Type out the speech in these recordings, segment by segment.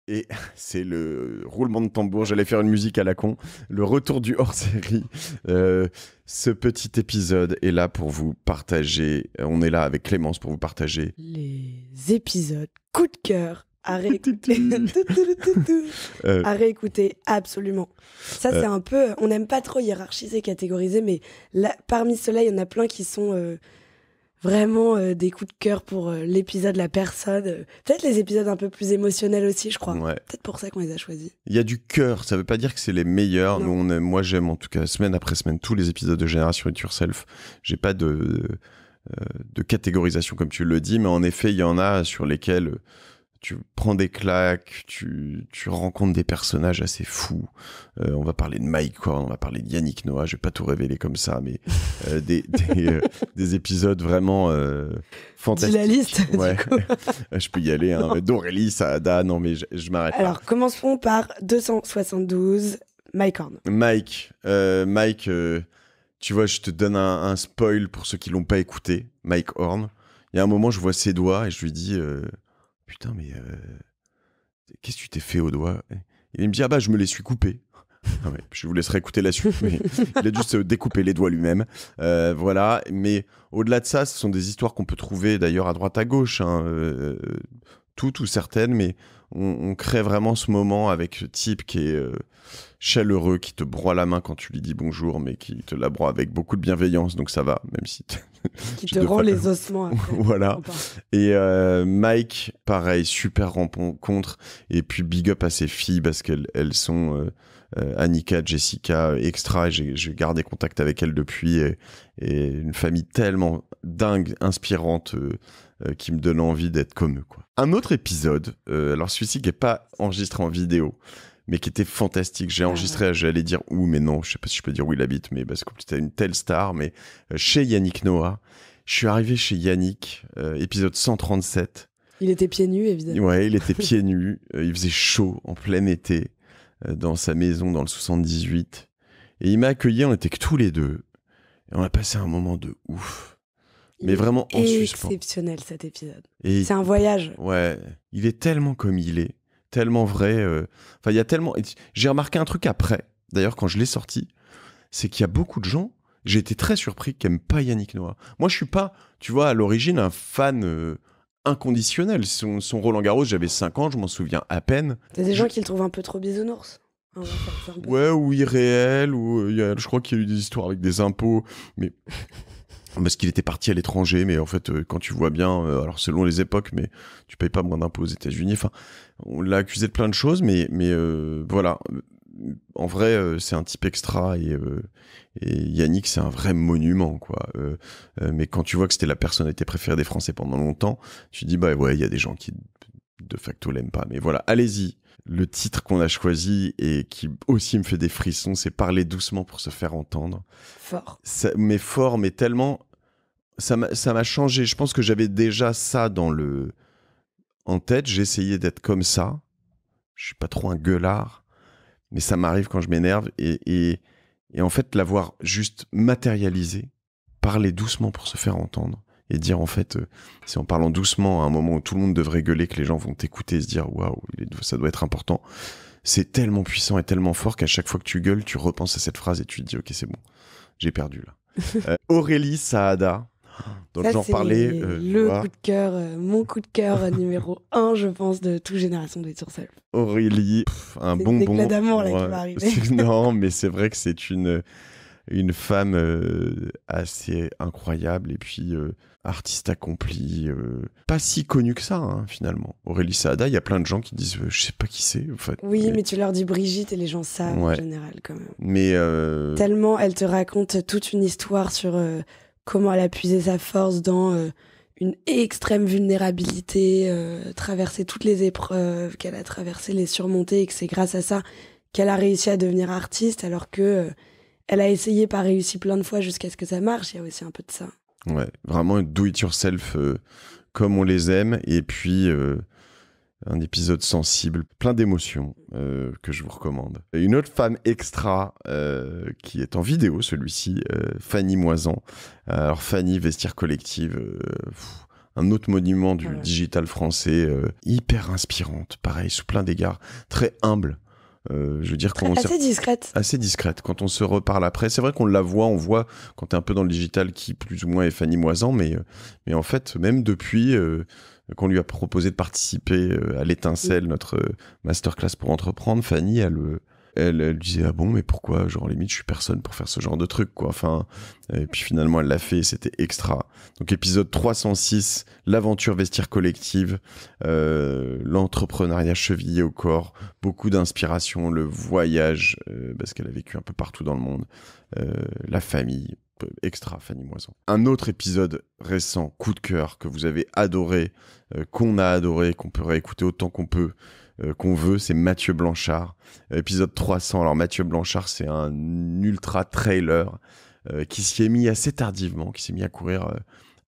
Et c'est le roulement de tambour, j'allais faire une musique à la con, le retour du hors-série. Ce petit épisode est là pour vous partager, on est là avec Clémence pour vous partager les épisodes coup de cœur à réécouter. Euh, À réécouter, absolument. Ça, c'est un peu... On n'aime pas trop hiérarchiser, catégoriser, mais là, parmi ceux-là, il y en a plein qui sont vraiment des coups de cœur pour l'épisode, la personne. Peut-être les épisodes un peu plus émotionnels aussi, je crois. ouais. Peut-être pour ça qu'on les a choisis. Il y a du cœur, ça veut pas dire que c'est les meilleurs. Non. Nous, on aime, moi j'aime en tout cas semaine après semaine tous les épisodes de Génération It Yourself. J'ai pas de catégorisation comme tu le dis, mais en effet, il y en a sur lesquels tu prends des claques, tu rencontres des personnages assez fous. On va parler de Mike Horn, on va parler de Yannick Noah, je vais pas tout révéler comme ça, mais des épisodes vraiment fantastiques. Dis la liste, Ouais. du coup. Je peux y aller, hein. D'Aurélie, Saada, non mais je m'arrête pas. Alors, commençons par 272, Mike Horn. Mike, tu vois, je te donne un spoil pour ceux qui l'ont pas écouté. Mike Horn. Il y a un moment, je vois ses doigts et je lui dis putain, mais qu'est-ce que tu t'es fait aux doigts? Et il me dit ah bah je me les suis coupés. Ah ouais, je vous laisserai écouter la suite, mais il a juste découpé les doigts lui-même. Voilà, mais au-delà de ça, ce sont des histoires qu'on peut trouver d'ailleurs à droite à gauche, hein, toutes ou certaines, mais on crée vraiment ce moment avec ce type qui est chaleureux, qui te broie la main quand tu lui dis bonjour, mais qui te la broie avec beaucoup de bienveillance, donc ça va, même si... Qui te rend les ossements après. Voilà. Et Mike, pareil, super rencontre. Et puis big up à ses filles parce qu'elles sont Annika, Jessica, extra. J'ai gardé contact avec elles depuis. Et une famille tellement dingue, inspirante, qui me donne envie d'être comme eux, quoi. Un autre épisode, alors celui-ci qui n'est pas enregistré en vidéo, mais qui était fantastique. J'ai enregistré, j'allais dire où, mais non, je sais pas si je peux dire où il habite, mais parce que c'était une telle star, mais chez Yannick Noah. Je suis arrivé chez Yannick, épisode 137. Il était pieds nus, évidemment. Ouais, il était pieds nus, il faisait chaud en plein été, dans sa maison dans le 78. Et il m'a accueilli, on était que tous les deux. Et on a passé un moment de ouf. Mais vraiment en suspens. Exceptionnel cet épisode. Et c'est un voyage. Ouais, il est tellement comme il est. Tellement vrai. Enfin, il y a tellement. J'ai remarqué un truc après, d'ailleurs, quand je l'ai sorti, c'est qu'il y a beaucoup de gens. J'ai été très surpris qu'ils n'aiment pas Yannick Noah. Moi, je suis pas, tu vois, à l'origine, un fan inconditionnel. Son Roland-Garros, j'avais 5 ans, je m'en souviens à peine. T'as des gens qui le trouvent un peu trop bisounours. Ouais, ou irréel, ou je crois qu'il y a eu des histoires avec des impôts, mais parce qu'il était parti à l'étranger, mais en fait, quand tu vois bien, alors selon les époques, mais tu payes pas moins d'impôts aux États-Unis. Enfin, on l'a accusé de plein de choses, mais voilà. En vrai, c'est un type extra et Yannick, c'est un vrai monument, quoi. Mais quand tu vois que c'était la personnalité préférée des Français pendant longtemps, tu te dis bah ouais, il y a des gens qui de facto l'aiment pas. Mais voilà, allez-y. Le titre qu'on a choisi et qui aussi me fait des frissons, c'est Parler doucement pour se faire entendre. Fort. Mais fort, mais tellement... Ça m'a changé. Je pense que j'avais déjà ça en tête. J'ai essayé d'être comme ça. Je suis pas trop un gueulard, mais ça m'arrive quand je m'énerve. Et en fait, l'avoir juste matérialisé, parler doucement pour se faire entendre, et dire en fait, c'est en parlant doucement à un moment où tout le monde devrait gueuler que les gens vont t'écouter et se dire waouh, ça doit être important. C'est tellement puissant et tellement fort qu'à chaque fois que tu gueules, tu repenses à cette phrase et tu te dis ok, c'est bon, j'ai perdu là. Aurélie Saada, dont j'en parlais. Coup de cœur, mon coup de cœur numéro 1, je pense, de toute Génération de It Yourself. Aurélie, un bonbon. C'est l'éclat d'amour là qui va arriver. Non, mais c'est vrai que c'est une femme assez incroyable et puis artiste accomplie, pas si connue que ça, hein, finalement. Aurélie Saada, il y a plein de gens qui disent je sais pas qui c'est, en fait. Oui, mais tu leur dis Brigitte et les gens savent en général quand même. Mais tellement elle te raconte toute une histoire sur comment elle a puisé sa force dans une extrême vulnérabilité, traverser toutes les épreuves qu'elle a traversées, les surmonter, et que c'est grâce à ça qu'elle a réussi à devenir artiste, alors que elle a essayé, pas réussi plein de fois jusqu'à ce que ça marche. Il y a aussi un peu de ça. Ouais, vraiment do it yourself comme on les aime, et puis un épisode sensible, plein d'émotions que je vous recommande. Et une autre femme extra qui est en vidéo, celui-ci, Fanny Moisan. Alors Fanny, Vestiaire Collective, un autre monument du digital français, hyper inspirante, pareil, sous plein d'égards, très humble. Je veux dire, assez discrète. Assez discrète. Quand on se reparle après, c'est vrai qu'on la voit, on voit quand t'es un peu dans le digital qui plus ou moins est Fanny Moisan, mais en fait, même depuis qu'on lui a proposé de participer à l'Étincelle, notre masterclass pour entreprendre, Fanny, elle disait ah bon mais pourquoi, genre limite je suis personne pour faire ce genre de truc quoi, enfin, et puis finalement elle l'a fait, c'était extra. Donc épisode 306, l'aventure vestiaire collective, l'entrepreneuriat chevillé au corps, beaucoup d'inspiration, le voyage, parce qu'elle a vécu un peu partout dans le monde, la famille, extra Fanny Moisan. Un autre épisode récent, coup de cœur, que vous avez adoré, qu'on a adoré, qu'on peut réécouter autant qu'on peut, qu'on veut, c'est Mathieu Blanchard, épisode 300. Alors Mathieu Blanchard, c'est un ultra trailer qui s'y est mis assez tardivement, qui s'est mis à courir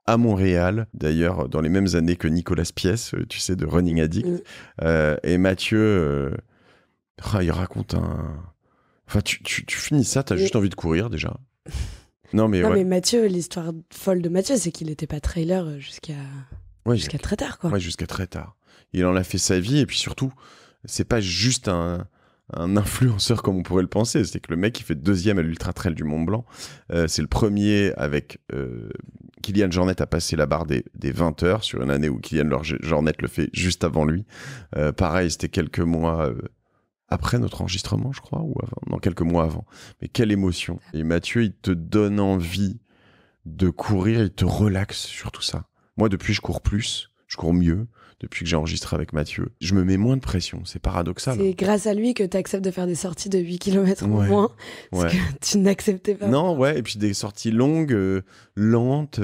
à Montréal, d'ailleurs dans les mêmes années que Nicolas Piès, tu sais, de Running Addict. Et Mathieu, il raconte enfin tu finis ça, t'as juste envie de courir déjà. Non mais Mathieu, l'histoire folle de Mathieu, c'est qu'il n'était pas trailer jusqu'à très tard, quoi. Ouais, jusqu'à très tard. Il en a fait sa vie, et puis surtout, c'est pas juste un influenceur comme on pourrait le penser. C'est que le mec, il fait 2e à l'Ultra Trail du Mont Blanc. C'est le premier avec Kylian Jornet à passer la barre des 20 heures sur une année où Kylian Jornet le fait juste avant lui. Pareil, c'était quelques mois après notre enregistrement, je crois, ou avant, non, quelques mois avant. Mais quelle émotion. Et Mathieu, il te donne envie de courir, il te relaxe sur tout ça. Moi, depuis, je cours plus, je cours mieux. Depuis que j'ai enregistré avec Mathieu, je me mets moins de pression, c'est paradoxal. C'est grâce à lui que tu acceptes de faire des sorties de 8 km ou moins, parce que tu n'acceptais pas. Non, ouais, et puis des sorties longues, lentes,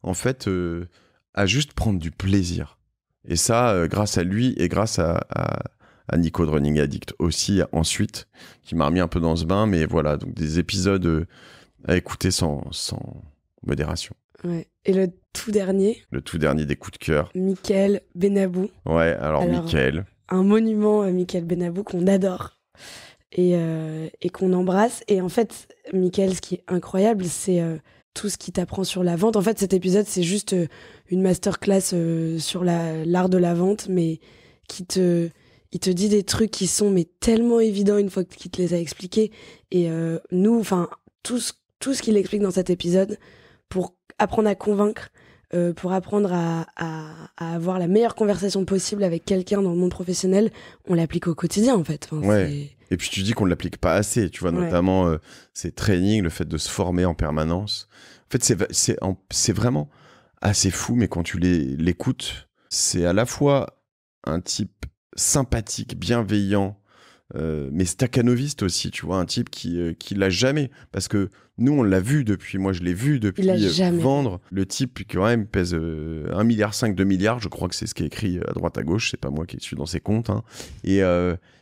en fait, à juste prendre du plaisir. Et ça, grâce à lui et grâce à Nico de Running Addict aussi, ensuite, qui m'a remis un peu dans ce bain, mais voilà, donc des épisodes à écouter sans modération. Ouais. Et le tout dernier des coups de cœur. Mickaël Benabou. Ouais, alors Mickaël. Un monument, Mickaël Benabou, qu'on adore et qu'on embrasse. Et en fait, Mickaël, ce qui est incroyable, c'est tout ce qui t'apprend sur la vente. En fait, cet épisode, c'est juste une masterclass sur l'art de la vente, mais il te dit des trucs qui sont mais tellement évidents une fois qu'il te les a expliqués. Et nous, enfin, tout ce qu'il explique dans cet épisode, pour apprendre à convaincre, pour apprendre à avoir la meilleure conversation possible avec quelqu'un dans le monde professionnel, on l'applique au quotidien, en fait. Enfin, ouais. Et puis tu dis qu'on ne l'applique pas assez, tu vois, notamment ces trainings, le fait de se former en permanence. En fait, c'est vraiment assez fou, mais quand tu l'écoutes, c'est à la fois un type sympathique, bienveillant, mais stakhanoviste aussi, tu vois, un type qui l'a jamais, parce que nous on l'a vu depuis, moi je l'ai vu depuis vendre, le type qui quand même pèse 1,5 milliard, 2 milliards, je crois que c'est ce qui est écrit à droite à gauche, c'est pas moi qui suis dans ses comptes, hein. Et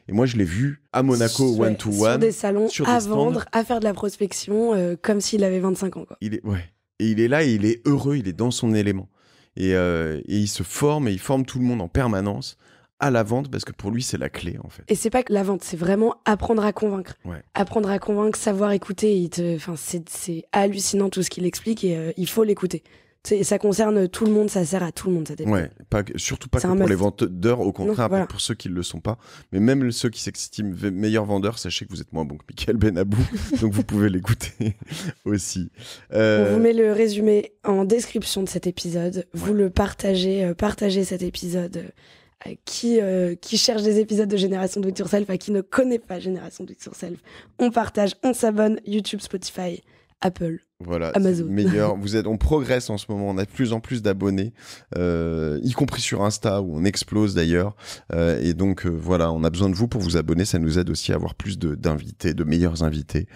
moi je l'ai vu à Monaco, one-to-one, sur des salons, à vendre, à faire de la prospection, comme s'il avait 25 ans, quoi. Et il est là et il est heureux, il est dans son élément, et il se forme, et il forme tout le monde en permanence à la vente, parce que pour lui, c'est la clé, en fait. Et c'est pas que la vente, c'est vraiment apprendre à convaincre. Ouais. Apprendre à convaincre, savoir écouter. C'est hallucinant tout ce qu'il explique, et il faut l'écouter. Ça concerne tout le monde, ça sert à tout le monde, cette épisode. Ouais, surtout pas que pour les vendeurs, au contraire, pour ceux qui ne le sont pas. Mais même ceux qui s'estiment meilleurs vendeurs, sachez que vous êtes moins bon que Mickaël Benabou, donc vous pouvez l'écouter aussi. On vous met le résumé en description de cet épisode. Vous le partagez cet épisode qui cherche des épisodes de Génération Do It Yourself, à qui ne connaît pas Génération Do It Yourself. On partage, on s'abonne, YouTube, Spotify, Apple, voilà, Amazon. Meilleur. On progresse en ce moment, on a de plus en plus d'abonnés, y compris sur Insta où on explose d'ailleurs. Et donc voilà, on a besoin de vous pour vous abonner, ça nous aide aussi à avoir plus d'invités, de meilleurs invités,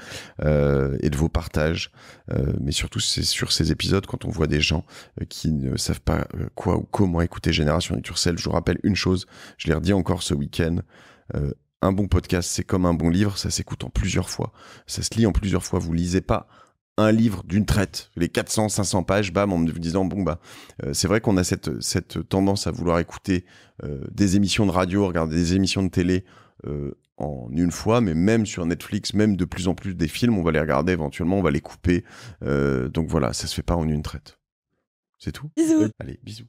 et de vos partages. Mais surtout, c'est sur ces épisodes quand on voit des gens qui ne savent pas quoi ou comment écouter Génération Do It Yourself. Je vous rappelle une chose, je l'ai redit encore ce week-end. Un bon podcast, c'est comme un bon livre, ça s'écoute en plusieurs fois, ça se lit en plusieurs fois. Vous lisez pas un livre d'une traite, les 400, 500 pages, bam, en vous disant, c'est vrai qu'on a cette tendance à vouloir écouter des émissions de radio, regarder des émissions de télé en une fois, mais même sur Netflix, même de plus en plus des films, on va les regarder éventuellement, on va les couper. Donc voilà, ça se fait pas en une traite. C'est tout. Bisous. Allez, bisous.